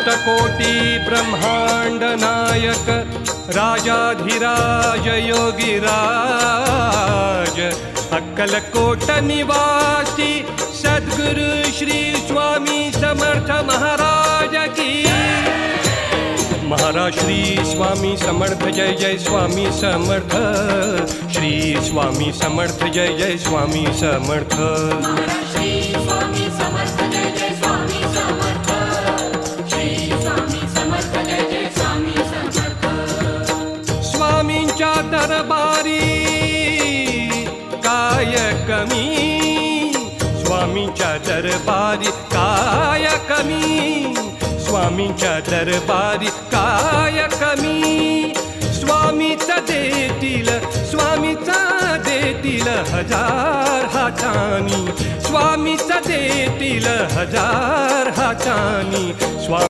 अष्टकोटी ब्रह्मांड नायक राजाधिराज योगीराज अक्कलकोट निवासी सद्गुरु श्री स्वामी समर्थ महाराज की। महाराज श्री स्वामी समर्थ जय जय स्वामी समर्थ। श्री स्वामी समर्थ जय जय स्वामी समर्थ। महाराज श्री स्वामी समर्थ जय जय स्वामी समर्थ। श्री स्वामी समर्थ जय जय स्वामी समर्थ। स्वामींच्या दरबारी काय कमी, स्वामींच्या दरबारी काय कमी, स्वामींच्या दरबारी काय कमी। स्वामीच देतील, स्वामीच देतील हजार हातानी, स्वामीच देतील हजार हातानी। स्वामी